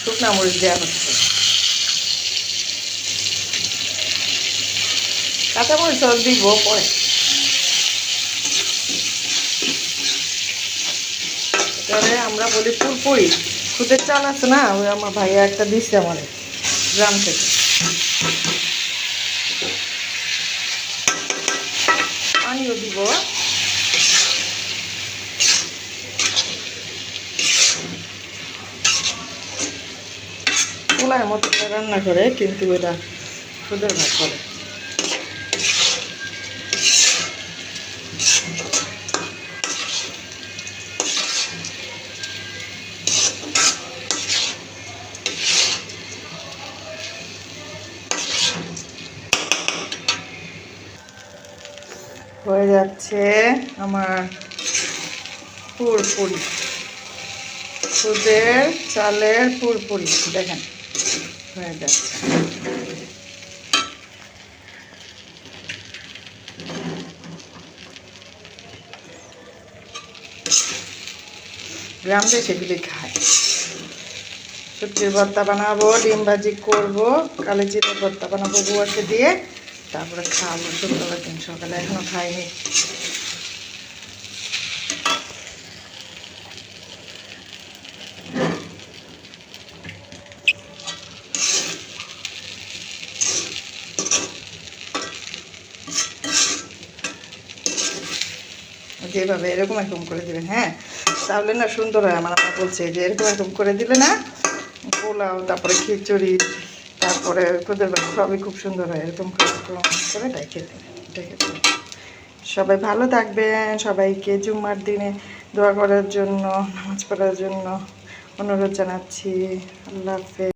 শুকনা মরিচ দেওয়া হচ্ছে। কাঁচামরিচ দিব পরে। এবারে আমরা বলি পুরপুরি। খুদের চাল আছে না, ওই আমার ভাইয়া একটা দিচ্ছে আমাদের গ্রাম থেকে। পানিও দিব। পোলার মতো রান্না করে, কিন্তু এটা খুদের ভাত করে। হয়ে যাচ্ছে আমার পুরপুরি, খুদের চালের পুরপুরি। দেখেন হয়ে যাচ্ছে। গ্রাম থেকে সেগুলি খায়। শুটকির ভর্তা বানাবো, ডিম ভাজি করবো, কালো জিরের ভর্তা বানাবো বুয়াকে দিয়ে, তারপরে খাবো শুক্রবার দিন সকালে। এখনো খাইনি। যেভাবে এরকম এরকম করে দিবেন, হ্যাঁ, তাহলে না সুন্দর হয়। আমার আপা বলছে যে এরকম এরকম করে দিলে না পোলাও, তারপরে খিচুড়ি, তারপরে খুদের ভাত সবই খুব সুন্দর হয়। এরকম করে ডেকে দেবেন। সবাই ভালো থাকবেন। সবাইকে জুম্মার দিনে দোয়া করার জন্য, নামাজ পড়ার জন্য অনুরোধ জানাচ্ছি। আল্লাহ হাফেজ।